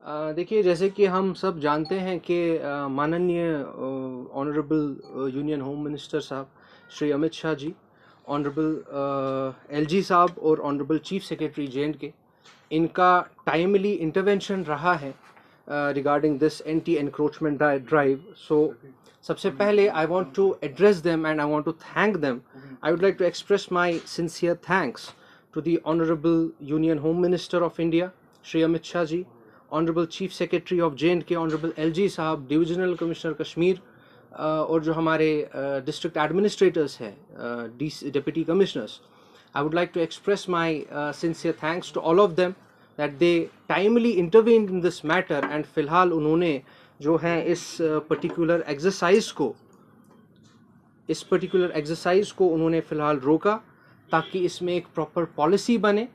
देखिए, जैसे कि हम सब जानते हैं कि माननीय ऑनरेबल यूनियन होम मिनिस्टर साहब श्री अमित शाह जी, ऑनरेबल एलजी साहब और ऑनरेबल चीफ सेक्रेटरी जे.एंड.के, इनका टाइमली इंटरवेंशन रहा है regarding this anti encroachment drive. So सबसे पहले I want to address them and I want to thank them. I would like to express my sincere thanks to the Honorable Union Home Minister of India, Shri Amit Shah ji, Honorable Chief Secretary of J&K, Honorable LG साहब, Divisional Commissioner Kashmir, और जो हमारे District Administrators हैं, Deputy Commissioners. I would like to express my sincere thanks to all of them that they timely intervened in this matter and फिलहाल उन्होंने जो है इस particular exercise को उन्होंने फिलहाल रोका ताकि इसमें एक प्रॉपर पॉलिसी बने,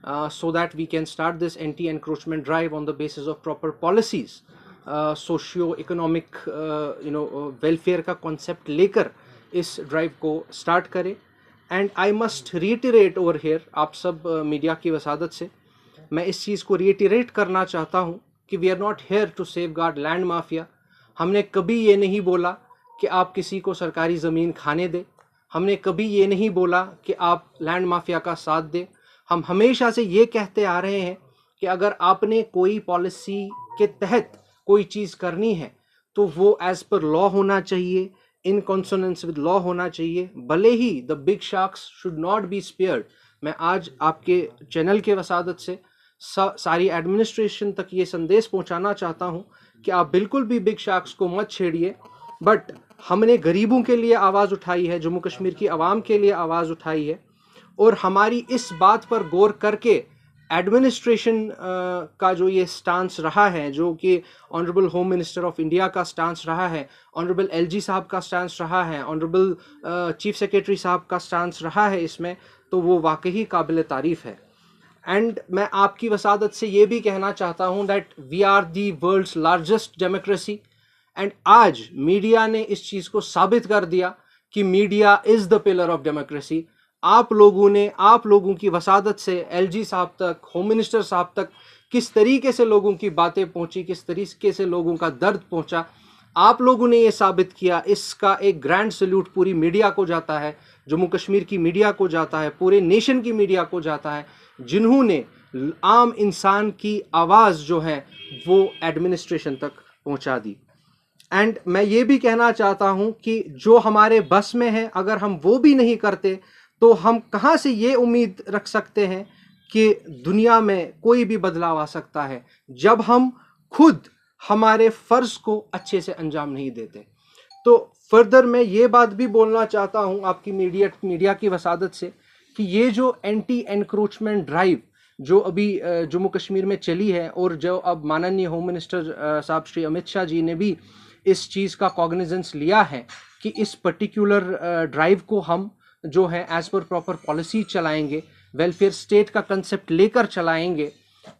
so that we can start this anti encroachment drive on the basis of proper policies. Socio economic welfare का कॉन्सेप्ट लेकर इस ड्राइव को स्टार्ट करें. And I must reiterate over here, आप सब मीडिया की वसादत से मैं इस चीज़ को रीइटरेट करना चाहता हूँ कि we are not here to safeguard land mafia. हमने कभी ये नहीं बोला कि आप किसी को सरकारी ज़मीन खाने दें. हमने कभी ये नहीं बोला कि आप लैंड माफिया का साथ दें. हम हमेशा से ये कहते आ रहे हैं कि अगर आपने कोई पॉलिसी के तहत कोई चीज़ करनी है तो वो एज पर लॉ होना चाहिए, इन कॉन्सोनेंस विद लॉ होना चाहिए, भले ही the big sharks should not be spared. मैं आज आपके चैनल के वसादत से सारी एडमिनिस्ट्रेशन तक ये संदेश पहुंचाना चाहता हूं कि आप बिल्कुल भी बिग शार्क्स को मत छेड़िए. बट हमने गरीबों के लिए आवाज़ उठाई है, जम्मू कश्मीर की आवाम के लिए आवाज़ उठाई है, और हमारी इस बात पर गौर करके एडमिनिस्ट्रेशन का जो ये स्टांस रहा है, जो कि honourable home minister of India का स्टांस रहा है, ऑनरेबल एलजी साहब का स्टांस रहा है, ऑनरेबल चीफ सेक्रेटरी साहब का स्टांस रहा है इसमें, तो वो वाकई काबिल तारीफ़ है. एंड मैं आपकी वसादत से ये भी कहना चाहता हूँ that we are the world's largest democracy. And आज मीडिया ने इस चीज़ को साबित कर दिया कि media is the pillar of democracy. आप लोगों की वसादत से एलजी साहब तक, होम मिनिस्टर साहब तक किस तरीके से लोगों की बातें पहुंची, किस तरीके से लोगों का दर्द पहुंचा, आप लोगों ने ये साबित किया. इसका एक ग्रैंड सल्यूट पूरी मीडिया को जाता है, जम्मू कश्मीर की मीडिया को जाता है, पूरे नेशन की मीडिया को जाता है, जिन्होंने आम इंसान की आवाज़ जो है वो एडमिनिस्ट्रेशन तक पहुंचा दी. एंड मैं ये भी कहना चाहता हूं कि जो हमारे बस में है, अगर हम वो भी नहीं करते तो हम कहां से ये उम्मीद रख सकते हैं कि दुनिया में कोई भी बदलाव आ सकता है जब हम खुद हमारे फ़र्ज़ को अच्छे से अंजाम नहीं देते. तो फर्दर मैं ये बात भी बोलना चाहता हूं आपकी मीडिया की वसादत से कि ये जो एंटी एनक्रोचमेंट ड्राइव जो अभी जम्मू कश्मीर में चली है, और जो अब माननीय होम मिनिस्टर साहब श्री अमित शाह जी ने भी इस चीज़ का कॉग्निजेंस लिया है कि इस पर्टिकुलर ड्राइव को हम जो है एज पर प्रॉपर पॉलिसी चलाएंगे, वेलफेयर स्टेट का कंसेप्ट लेकर चलाएंगे,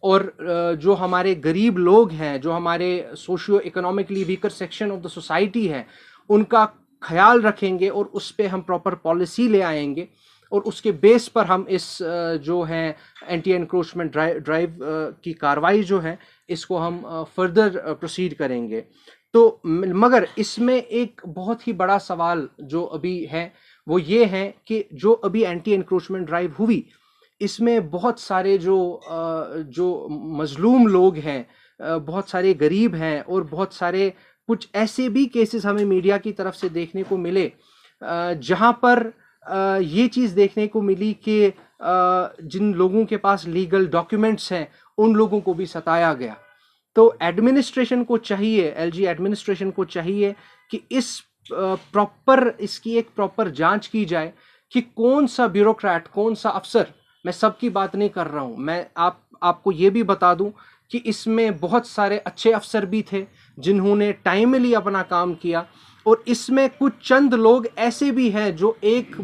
और जो हमारे गरीब लोग हैं, जो हमारे socio economically weaker section of the society है, उनका ख्याल रखेंगे और उस पर हम प्रॉपर पॉलिसी ले आएंगे, और उसके बेस पर हम इस जो है एंटी एनक्रोचमेंट ड्राइव की कार्रवाई जो है इसको हम फर्दर प्रोसीड करेंगे. तो मगर इसमें एक बहुत ही बड़ा सवाल जो अभी है वो ये है कि जो अभी एंटी एनक्रोचमेंट ड्राइव हुई, इसमें बहुत सारे जो मजलूम लोग हैं, बहुत सारे गरीब हैं, और बहुत सारे कुछ ऐसे भी केसेस हमें मीडिया की तरफ से देखने को मिले जहां पर ये चीज़ देखने को मिली कि जिन लोगों के पास लीगल डॉक्यूमेंट्स हैं उन लोगों को भी सताया गया. तो एडमिनिस्ट्रेशन को चाहिए, एलजी एडमिनिस्ट्रेशन को चाहिए कि इसकी एक प्रॉपर जांच की जाए कि कौन सा ब्यूरोक्रेट, कौन सा अफसर, मैं सबकी बात नहीं कर रहा हूं, मैं आपको ये भी बता दूं कि इसमें बहुत सारे अच्छे अफसर भी थे जिन्होंने टाइमली अपना काम किया, और इसमें कुछ चंद लोग ऐसे भी हैं जो एक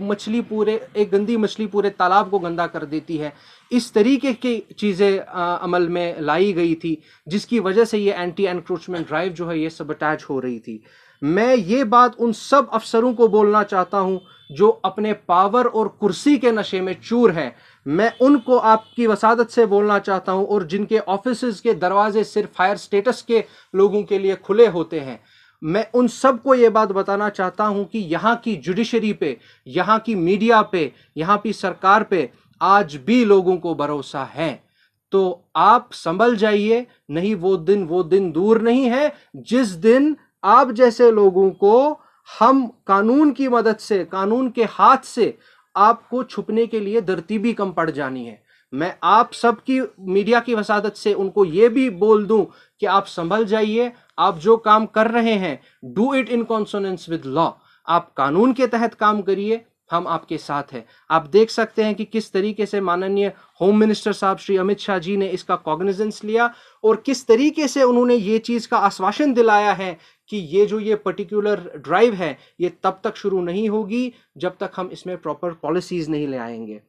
गंदी मछली पूरे तालाब को गंदा कर देती है. इस तरीके की चीज़ें अमल में लाई गई थी जिसकी वजह से ये एंटी एनक्रोचमेंट ड्राइव जो है ये सबटाज हो रही थी. मैं ये बात उन सब अफसरों को बोलना चाहता हूं जो अपने पावर और कुर्सी के नशे में चूर हैं। मैं उनको आपकी वसादत से बोलना चाहता हूं, और जिनके ऑफिसेज के दरवाजे सिर्फ हायर स्टेटस के लोगों के लिए खुले होते हैं, मैं उन सबको ये बात बताना चाहता हूं कि यहां की जुडिशरी पे, यहां की मीडिया पे, यहां की सरकार पे आज भी लोगों को भरोसा है। तो आप संभल जाइए, नहीं वो दिन दूर नहीं है जिस दिन आप जैसे लोगों को हम कानून की मदद से, कानून के हाथ से आपको छुपने के लिए तरतीबी कम पड़ जानी है। मैं आप सबकी मीडिया की वसादत से उनको यह भी बोल दूं कि आप संभल जाइए, आप जो काम कर रहे हैं do it in consonance with law, आप कानून के तहत काम करिए, हम आपके साथ हैं। आप देख सकते हैं कि किस तरीके से माननीय होम मिनिस्टर साहब श्री अमित शाह जी ने इसका कॉग्निजेंस लिया, और किस तरीके से उन्होंने ये चीज का आश्वासन दिलाया है कि ये पर्टिकुलर ड्राइव है ये तब तक शुरू नहीं होगी जब तक हम इसमें प्रॉपर पॉलिसीज नहीं ले आएंगे।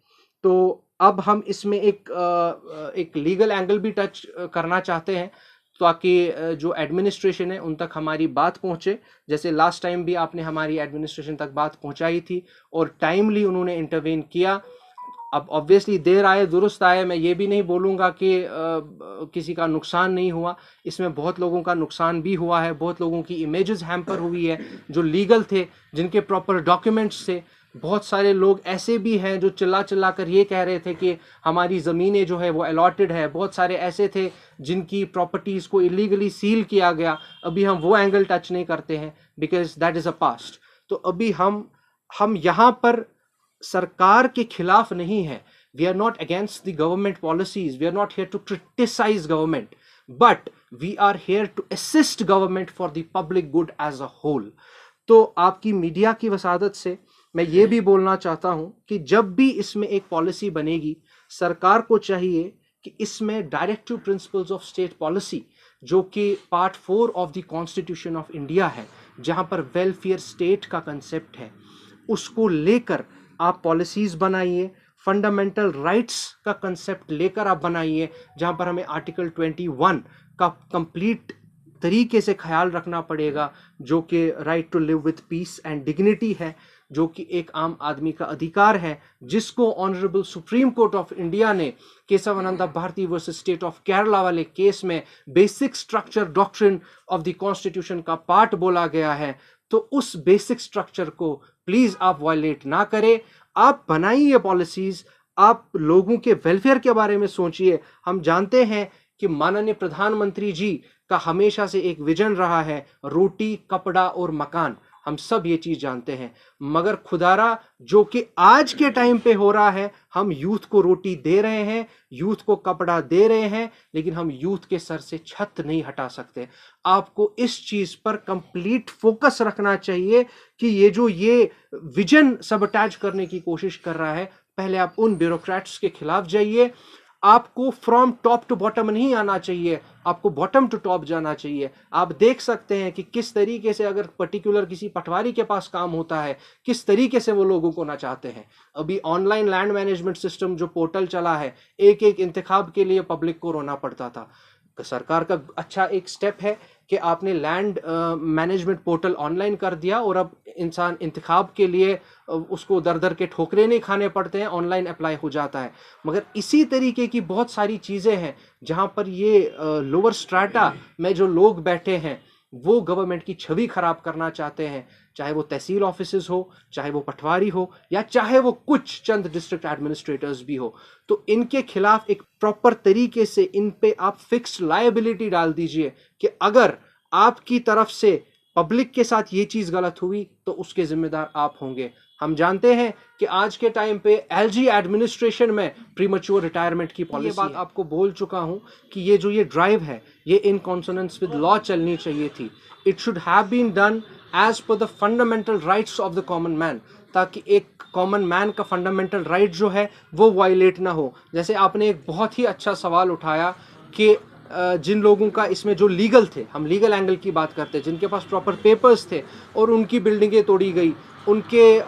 तो अब हम इसमें एक लीगल एंगल भी टच करना चाहते हैं ताकि जो एडमिनिस्ट्रेशन है उन तक हमारी बात पहुंचे। जैसे लास्ट टाइम भी आपने हमारी एडमिनिस्ट्रेशन तक बात पहुंचाई थी और टाइमली उन्होंने इंटरवेन किया। अब ऑब्वियसली देर आए दुरुस्त आए, मैं ये भी नहीं बोलूँगा कि किसी का नुकसान नहीं हुआ, इसमें बहुत लोगों का नुकसान भी हुआ है, बहुत लोगों की इमेजेस हैम्पर हुई है जो लीगल थे, जिनके प्रॉपर डॉक्यूमेंट्स थे। बहुत सारे लोग ऐसे भी हैं जो चिल्ला चिल्ला कर ये कह रहे थे कि हमारी ज़मीनें जो है वो अलॉटेड है। बहुत सारे ऐसे थे जिनकी प्रॉपर्टीज़ को इलीगली सील किया गया। अभी हम वो एंगल टच नहीं करते हैं because that is a past. तो अभी हम यहाँ पर सरकार के खिलाफ नहीं है। We are not against the government policies, we are not here to criticise government, but we are here to assist government for the public good as a whole. तो आपकी मीडिया की वसादत से मैं ये भी बोलना चाहता हूं कि जब भी इसमें एक पॉलिसी बनेगी, सरकार को चाहिए कि इसमें directive principles of state policy, जो कि part 4 of the constitution of India है, जहां पर वेलफेयर स्टेट का कंसेप्ट है, उसको लेकर आप पॉलिसीज बनाइए। फंडामेंटल राइट्स का कंसेप्ट लेकर आप बनाइए, जहां पर हमें आर्टिकल 21 का कंप्लीट तरीके से ख्याल रखना पड़ेगा, जो कि right to live with peace and dignity है, जो कि एक आम आदमी का अधिकार है, जिसको honourable supreme court of India ने Kesavananda Bharati versus state of Kerala वाले केस में basic structure doctrine of the constitution का पार्ट बोला गया है। तो उस बेसिक स्ट्रक्चर को प्लीज आप वायलेट ना करें। आप बनाइए पॉलिसीज, आप लोगों के वेलफेयर के बारे में सोचिए। हम जानते हैं कि माननीय प्रधानमंत्री जी का हमेशा से एक विजन रहा है रोटी, कपड़ा और मकान, हम सब ये चीज जानते हैं। मगर खुदारा जो कि आज के टाइम पे हो रहा है, हम यूथ को रोटी दे रहे हैं, यूथ को कपड़ा दे रहे हैं, लेकिन हम यूथ के सर से छत नहीं हटा सकते। आपको इस चीज पर कंप्लीट फोकस रखना चाहिए कि ये विजन सबअटैच करने की कोशिश कर रहा है, पहले आप उन ब्यूरोक्रेट्स के खिलाफ जाइए। आपको फ्रॉम टॉप टू बॉटम नहीं आना चाहिए, आपको बॉटम टू टॉप जाना चाहिए। आप देख सकते हैं कि किस तरीके से अगर पर्टिकुलर किसी पटवारी के पास काम होता है, किस तरीके से वो लोगों को नचाते हैं। अभी ऑनलाइन लैंड मैनेजमेंट सिस्टम जो पोर्टल चला है, एक एक इंतखाब के लिए पब्लिक को रोना पड़ता था। सरकार का अच्छा एक स्टेप है कि आपने लैंड मैनेजमेंट पोर्टल ऑनलाइन कर दिया, और अब इंसान इंतखाब के लिए उसको दर दर के ठोकरे नहीं खाने पड़ते हैं, ऑनलाइन अप्लाई हो जाता है। मगर इसी तरीके की बहुत सारी चीज़ें हैं जहां पर ये लोअर स्ट्राटा में जो लोग बैठे हैं वो गवर्नमेंट की छवि खराब करना चाहते हैं, चाहे वो तहसील ऑफिसेज हो, चाहे वो पटवारी हो, या चाहे वो कुछ चंद डिस्ट्रिक्ट एडमिनिस्ट्रेटर्स भी हो। तो इनके खिलाफ एक प्रॉपर तरीके से इन पे आप फिक्स्ड लायबिलिटी डाल दीजिए कि अगर आपकी तरफ से पब्लिक के साथ ये चीज गलत हुई तो उसके जिम्मेदार आप होंगे। हम जानते हैं कि आज के टाइम पे एलजी एडमिनिस्ट्रेशन में प्रीमैच्योर रिटायरमेंट की पॉलिसी, ये बात आपको बोल चुका हूं कि ये ड्राइव है ये इन कॉन्सोनेंस विद लॉ चलनी चाहिए थी। It should have been done as per the fundamental rights of the common man, ताकि एक कॉमन मैन का फंडामेंटल राइट जो है वो वायलेट ना हो। जैसे आपने एक बहुत ही अच्छा सवाल उठाया कि जिन लोगों का इसमें जो लीगल थे, हम लीगल एंगल की बात करते हैं, जिनके पास प्रॉपर पेपर्स थे और उनकी बिल्डिंगें तोड़ी गई, उनके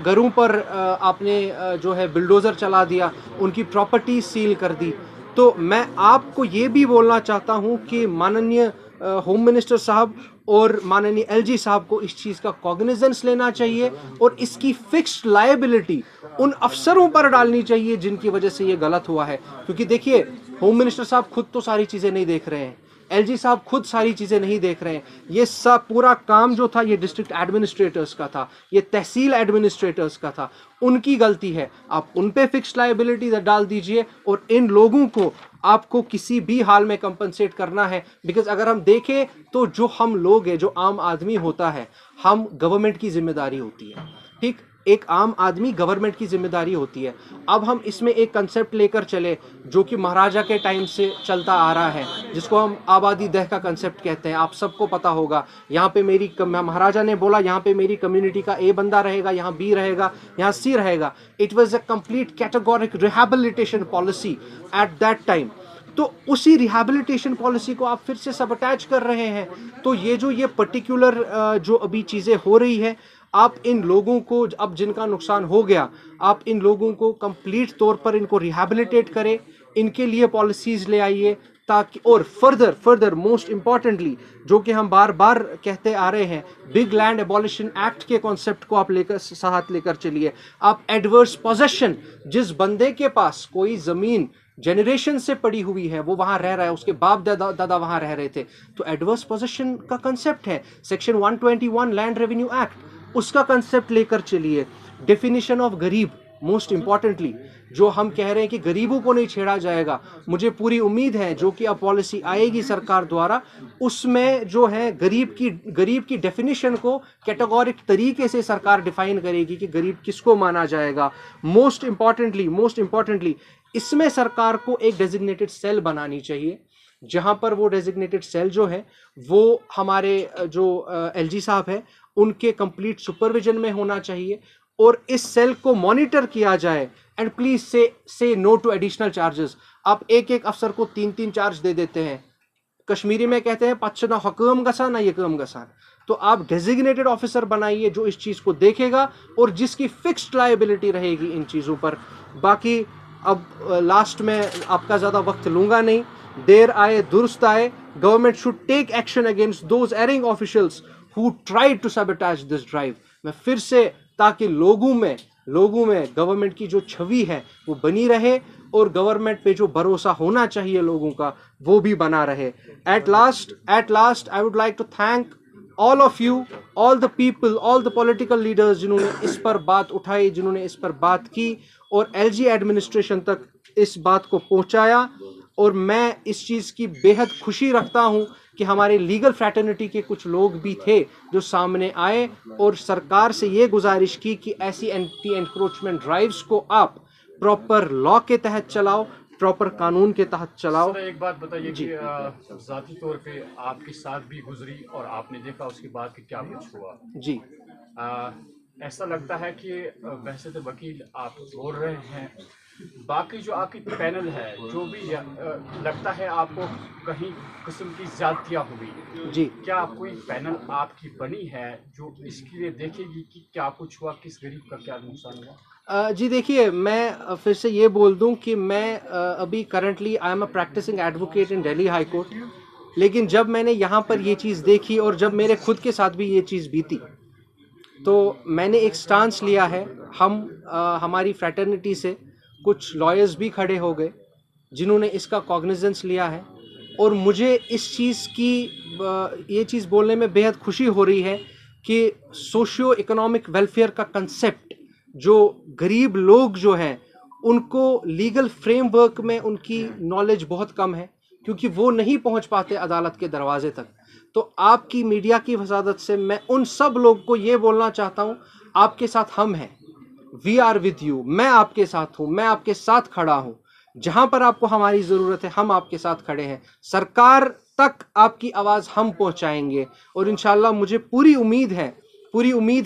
घरों पर आपने जो है बिल्डोज़र चला दिया, उनकी प्रॉपर्टी सील कर दी। तो मैं आपको ये भी बोलना चाहता हूँ कि माननीय होम मिनिस्टर साहब और माननीय एलजी साहब को इस चीज़ का कॉग्निजेंस लेना चाहिए और इसकी फिक्स्ड लायबिलिटी उन अफसरों पर डालनी चाहिए जिनकी वजह से ये गलत हुआ है। क्योंकि देखिए, होम मिनिस्टर साहब खुद तो सारी चीज़ें नहीं देख रहे हैं, एलजी साहब खुद सारी चीज़ें नहीं देख रहे हैं। ये सब पूरा काम जो था ये डिस्ट्रिक्ट एडमिनिस्ट्रेटर्स का था, ये तहसील एडमिनिस्ट्रेटर्स का था, उनकी गलती है। आप उन पे फिक्स्ड लायबिलिटी डाल दीजिए और इन लोगों को आपको किसी भी हाल में कंपनसेट करना है। बिकॉज अगर हम देखें तो जो हम लोग हैं, जो आम आदमी होता है, हम गवर्नमेंट की जिम्मेदारी होती है, ठीक, एक आम आदमी गवर्नमेंट की जिम्मेदारी होती है। अब हम इसमें एक कंसेप्ट लेकर चले जो कि महाराजा के टाइम से चलता आ रहा है, जिसको हम आबादी दह का कंसेप्ट कहते हैं। आप सबको पता होगा, यहाँ पे मेरी महाराजा ने बोला यहाँ पे मेरी कम्युनिटी का ए बंदा रहेगा, यहाँ बी रहेगा, यहाँ सी रहेगा। It was a complete categoric rehabilitation policy at that time. तो उसी रिहैबिलिटेशन पॉलिसी को आप फिर से सबअटैच कर रहे हैं। तो ये पर्टिकुलर जो अभी चीज़ें हो रही है, आप इन लोगों को, अब जिनका नुकसान हो गया, आप इन लोगों को कंप्लीट तौर पर इनको रिहैबिलिटेट करें, इनके लिए पॉलिसीज़ ले आइए ताकि, और फर्दर मोस्ट इम्पॉर्टेंटली जो कि हम बार बार कहते आ रहे हैं, बिग लैंड एबॉलिशन एक्ट के कॉन्सेप्ट को आप साथ लेकर चलिए। आप एडवर्स पोजेशन, जिस बंदे के पास कोई ज़मीन जनरेशन से पड़ी हुई है, वो वहां रह रहा है, उसके बाप दादा वहां रह रहे थे, तो एडवर्स पोजेशन का कंसेप्ट है, सेक्शन 121 लैंड रेवेन्यू एक्ट, उसका कंसेप्ट लेकर चलिए। डेफिनेशन ऑफ गरीब, मोस्ट इंपॉर्टेंटली जो हम कह रहे हैं कि गरीबों को नहीं छेड़ा जाएगा, मुझे पूरी उम्मीद है जो कि अब पॉलिसी आएगी सरकार द्वारा, उसमें जो है गरीब की डेफिनेशन को कैटेगोरिक तरीके से सरकार डिफाइन करेगी कि गरीब किसको माना जाएगा। मोस्ट इंपॉर्टेंटली इसमें सरकार को एक डेजिग्नेटेड सेल बनानी चाहिए, जहां पर वो डेजिग्नेटेड सेल जो है वो हमारे जो एलजी साहब है उनके कंप्लीट सुपरविजन में होना चाहिए, और इस सेल को मॉनिटर किया जाए। एंड प्लीज से नो टू एडिशनल चार्जेस। आप एक अफसर को 3 चार्ज दे देते हैं, कश्मीरी में कहते हैं पच्छना हकम गसान ना यकम गसान। तो आप डेजिग्नेटेड ऑफिसर बनाइए जो इस चीज को देखेगा और जिसकी फिक्स्ड लायबिलिटी रहेगी इन चीजों पर। बाकी अब लास्ट में आपका ज्यादा वक्त लूंगा नहीं, देर आए दुरुस्त आए। Government should take action against those erring officials who tried to sabotage this drive. मैं फिर से, ताकि लोगों में गवर्नमेंट की जो छवि है वो बनी रहे और गवर्नमेंट पे जो भरोसा होना चाहिए लोगों का वो भी बना रहे। At last I would like to thank all of you, all the people, all the political leaders जिन्होंने इस पर बात उठाई, जिन्होंने इस पर बात की और एलजी एडमिनिस्ट्रेशन तक इस बात को पहुंचाया। और मैं इस चीज़ की बेहद खुशी रखता हूं कि हमारे लीगल फ्रैटर्निटी के कुछ लोग भी थे जो सामने आए और सरकार से ये गुजारिश की कि ऐसी एंटी एनक्रोचमेंट ड्राइव्स को आप प्रॉपर लॉ के तहत चलाओ, प्रॉपर कानून के तहत चलाओ। सर एक बात बताइए कि ज़ाती तौर पे आपके साथ भी गुजरी और आपने देखा उसके बाद कि क्या कुछ हुआ जी। ऐसा लगता है कि वैसे तो वकील आप बोल रहे हैं, बाकी जो आपकी पैनल है जो भी लगता है आपको कहीं किस्म की ज्यादतियाँ हुई जी, क्या कोई पैनल आपकी बनी है जो इसके लिए देखेगी कि क्या कुछ हुआ, किस गरीब का क्या नुकसान हुआ? जी देखिए, मैं फिर से ये बोल दूं कि मैं अभी currently I am a practising advocate in Delhi High Court, लेकिन जब मैंने यहाँ पर ये चीज़ देखी और जब मेरे खुद के साथ भी ये चीज़ बीती, तो मैंने एक स्टांस लिया है। हमारी फ्रैटर्निटी से कुछ लॉयर्स भी खड़े हो गए जिन्होंने इसका कॉग्निजेंस लिया है, और मुझे इस चीज़ की ये चीज़ बोलने में बेहद खुशी हो रही है कि सोशियो इकोनॉमिक वेलफेयर का कंसेप्ट, जो गरीब लोग जो हैं उनको लीगल फ्रेमवर्क में उनकी नॉलेज बहुत कम है क्योंकि वो नहीं पहुंच पाते अदालत के दरवाजे तक। तो आपकी मीडिया की वसादत से मैं उन सब लोग को ये बोलना चाहता हूं, आपके साथ हम हैं, वी आर विद यू, मैं आपके साथ हूं, मैं आपके साथ खड़ा हूं। जहां पर आपको हमारी ज़रूरत है हम आपके साथ खड़े हैं। सरकार तक आपकी आवाज़ हम पहुंचाएंगे और इंशाल्लाह मुझे पूरी उम्मीद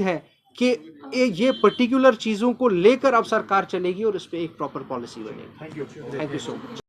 है कि ये पर्टिकुलर चीज़ों को लेकर अब सरकार चलेगी और इस पर एक प्रॉपर पॉलिसी बनेगी। Thank you so much.